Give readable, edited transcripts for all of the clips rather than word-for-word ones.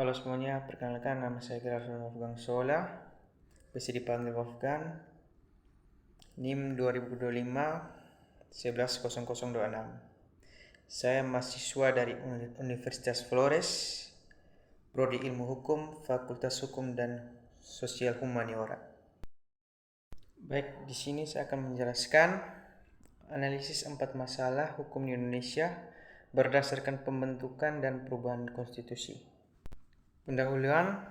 Halo semuanya, perkenalkan nama saya Gerardon Wolfgang Sola, bisa dipanggil Wolfgang, NIM 2025 110026. Saya mahasiswa dari Universitas Flores, Prodi Ilmu Hukum, Fakultas Hukum dan Sosial Humaniora. Baik, di sini saya akan menjelaskan analisis 4 masalah hukum di Indonesia berdasarkan pembentukan dan perubahan konstitusi. Pendahuluan,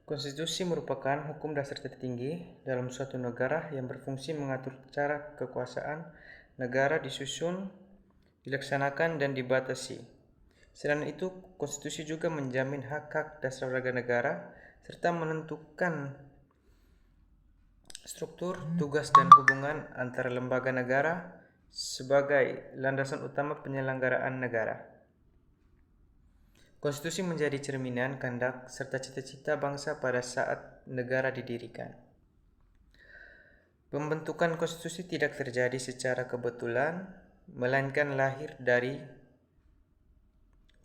konstitusi merupakan hukum dasar tertinggi dalam suatu negara yang berfungsi mengatur cara kekuasaan negara disusun, dilaksanakan, dan dibatasi. Selain itu, konstitusi juga menjamin hak-hak dasar warga negara serta menentukan struktur, tugas, dan hubungan antara lembaga negara sebagai landasan utama penyelenggaraan negara. Konstitusi menjadi cerminan kehendak serta cita-cita bangsa pada saat negara didirikan. Pembentukan konstitusi tidak terjadi secara kebetulan, melainkan lahir dari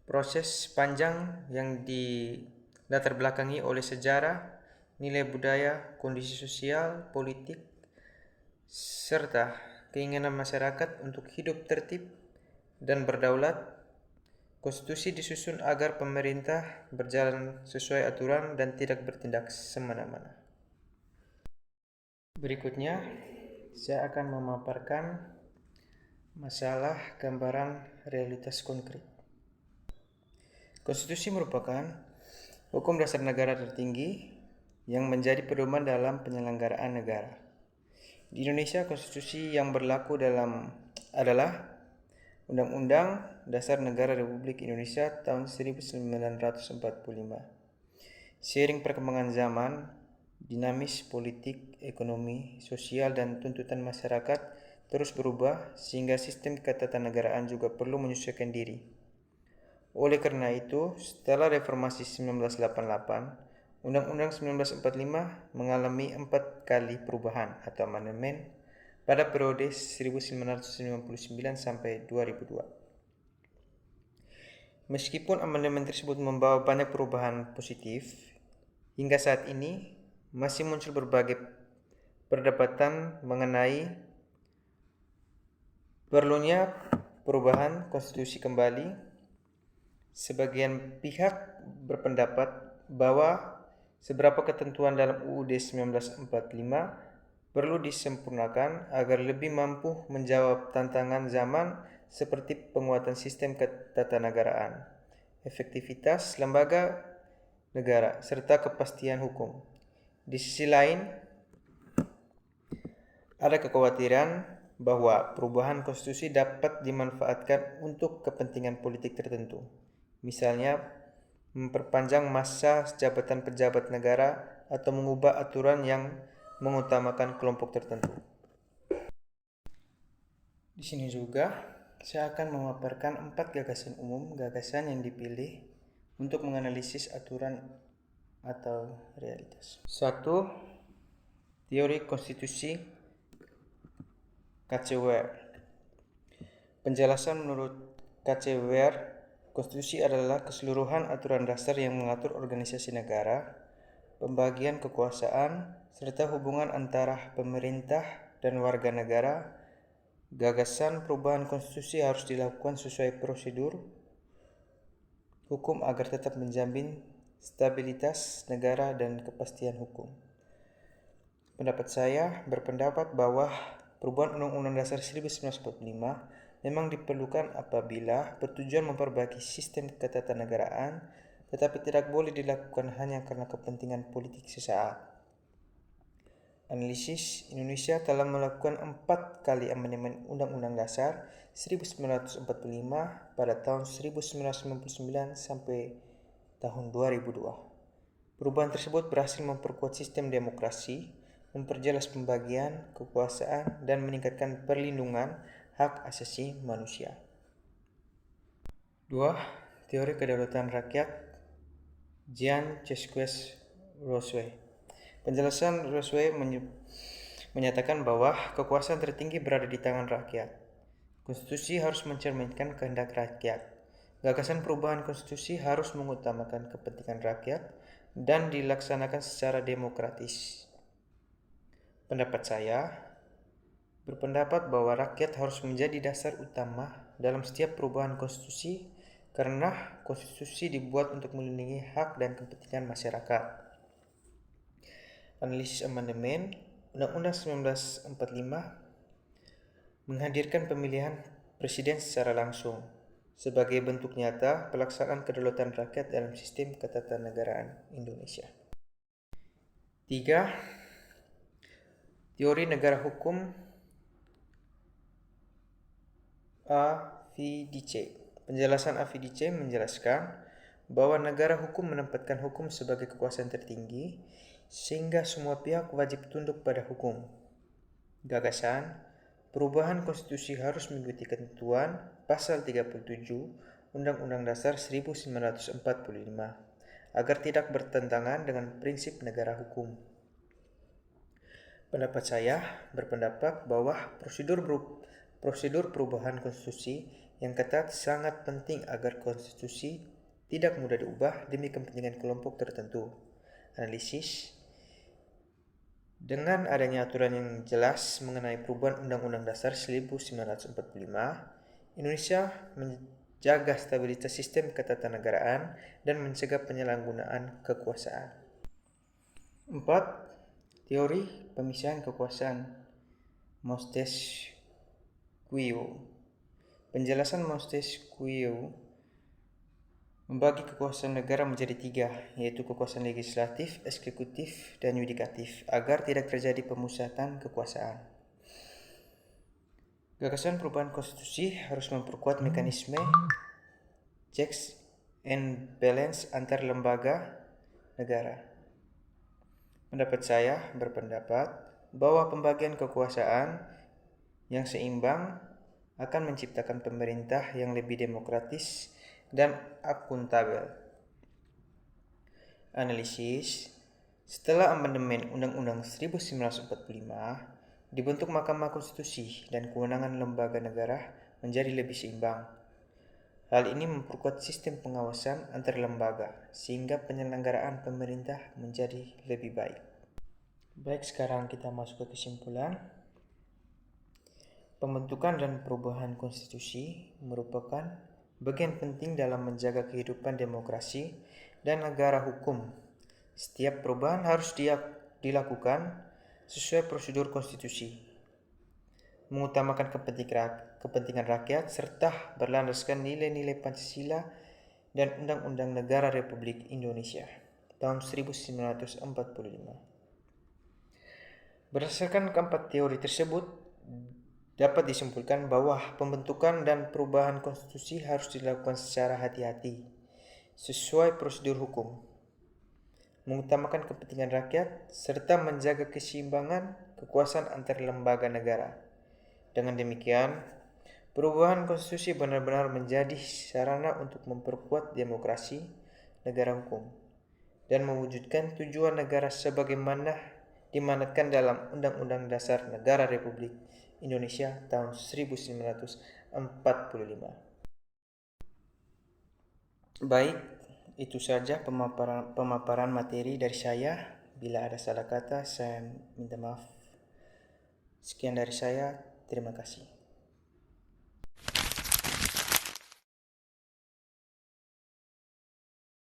proses panjang yang dilatar belakangi oleh sejarah, nilai budaya, kondisi sosial, politik, serta keinginan masyarakat untuk hidup tertib dan berdaulat. Konstitusi disusun agar pemerintah berjalan sesuai aturan dan tidak bertindak semena-mena. Berikutnya, saya akan memaparkan masalah gambaran realitas konkret. Konstitusi merupakan hukum dasar negara tertinggi yang menjadi pedoman dalam penyelenggaraan negara. Di Indonesia, konstitusi yang berlaku adalah Undang-Undang Dasar Negara Republik Indonesia tahun 1945. Seiring perkembangan zaman, dinamis politik, ekonomi, sosial, dan tuntutan masyarakat terus berubah sehingga sistem ketatanegaraan juga perlu menyesuaikan diri. Oleh karena itu, setelah reformasi 1988, Undang-Undang 1945 mengalami 4 kali perubahan atau amandemen pada periode 1999 sampai 2002. Meskipun amandemen tersebut membawa banyak perubahan positif, hingga saat ini masih muncul berbagai perdebatan mengenai perlunya perubahan konstitusi kembali. Sebagian pihak berpendapat bahwa beberapa ketentuan dalam UUD 1945 perlu disempurnakan agar lebih mampu menjawab tantangan zaman seperti penguatan sistem ketatanegaraan, efektivitas lembaga negara, serta kepastian hukum. Di sisi lain, ada kekhawatiran bahwa perubahan konstitusi dapat dimanfaatkan untuk kepentingan politik tertentu. Misalnya, memperpanjang masa jabatan pejabat negara atau mengubah aturan yang mengutamakan kelompok tertentu. Di sini juga saya akan memaparkan 4 gagasan umum, gagasan yang dipilih untuk menganalisis aturan atau realitas. 1. Teori konstitusi K.C. Ware. Penjelasan menurut K.C. Ware, konstitusi adalah keseluruhan aturan dasar yang mengatur organisasi negara, pembagian kekuasaan, serta hubungan antara pemerintah dan warga negara. Gagasan perubahan konstitusi harus dilakukan sesuai prosedur hukum agar tetap menjamin stabilitas negara dan kepastian hukum. Pendapat saya berpendapat bahwa perubahan Undang-Undang Dasar 1945 memang diperlukan apabila bertujuan memperbaiki sistem ketatanegaraan, tetapi tidak boleh dilakukan hanya karena kepentingan politik sesaat. Analisis Indonesia telah melakukan 4 kali amandemen Undang-Undang Dasar 1945 pada tahun 1999 sampai tahun 2002. Perubahan tersebut berhasil memperkuat sistem demokrasi, memperjelas pembagian kekuasaan, dan meningkatkan perlindungan hak asasi manusia. 2. Teori kedaulatan rakyat Jean-Jacques Rousseau. Penjelasan Rousseau menyatakan bahwa kekuasaan tertinggi berada di tangan rakyat. Konstitusi harus mencerminkan kehendak rakyat. Gagasan perubahan konstitusi harus mengutamakan kepentingan rakyat dan dilaksanakan secara demokratis. Pendapat saya berpendapat bahwa rakyat harus menjadi dasar utama dalam setiap perubahan konstitusi karena konstitusi dibuat untuk melindungi hak dan kepentingan masyarakat. Analisis amandemen Undang-Undang 1945 menghadirkan pemilihan presiden secara langsung sebagai bentuk nyata pelaksanaan kedaulatan rakyat dalam sistem ketatanegaraan Indonesia. 3. Teori negara hukum AVDC. Penjelasan AVDC menjelaskan bahwa negara hukum menempatkan hukum sebagai kekuasaan tertinggi sehingga semua pihak wajib tunduk pada hukum. Gagasan perubahan konstitusi harus mengikuti ketentuan pasal 37 Undang-Undang Dasar 1945 agar tidak bertentangan dengan prinsip negara hukum. Pendapat saya berpendapat bahwa prosedur perubahan konstitusi yang ketat sangat penting agar konstitusi tidak mudah diubah demi kepentingan kelompok tertentu. Analisis: dengan adanya aturan yang jelas mengenai perubahan Undang-Undang Dasar 1945, Indonesia menjaga stabilitas sistem ketatanegaraan dan mencegah penyalahgunaan kekuasaan. 4. Teori pemisahan kekuasaan Montesquieu. Penjelasan Montesquieu membagi kekuasaan negara menjadi 3, yaitu kekuasaan legislatif, eksekutif, dan yudikatif, agar tidak terjadi pemusatan kekuasaan. Gagasan perubahan konstitusi harus memperkuat mekanisme checks and balance antar lembaga negara. Pendapat saya berpendapat bahwa pembagian kekuasaan yang seimbang akan menciptakan pemerintah yang lebih demokratis dan akuntabel. Analisis: setelah amandemen Undang-Undang 1945, dibentuk Mahkamah Konstitusi dan kewenangan lembaga negara menjadi lebih seimbang. Hal ini memperkuat sistem pengawasan antar lembaga sehingga penyelenggaraan pemerintah menjadi lebih baik. Baik, sekarang kita masuk ke kesimpulan. Pembentukan dan perubahan konstitusi merupakan bagian penting dalam menjaga kehidupan demokrasi dan negara hukum. Setiap perubahan harus dilakukan sesuai prosedur konstitusi, mengutamakan kepentingan rakyat serta berlandaskan nilai-nilai Pancasila dan Undang-Undang Negara Republik Indonesia tahun 1945. Berdasarkan keempat teori tersebut, dapat disimpulkan bahwa pembentukan dan perubahan konstitusi harus dilakukan secara hati-hati, sesuai prosedur hukum, mengutamakan kepentingan rakyat, serta menjaga keseimbangan kekuasaan antar lembaga negara. Dengan demikian, perubahan konstitusi benar-benar menjadi sarana untuk memperkuat demokrasi, negara hukum, dan mewujudkan tujuan negara sebagaimana dimanatkan dalam Undang-Undang Dasar Negara Republik Indonesia tahun 1945. Baik, itu saja pemaparan materi dari saya. Bila ada salah kata, saya minta maaf. Sekian dari saya. Terima kasih.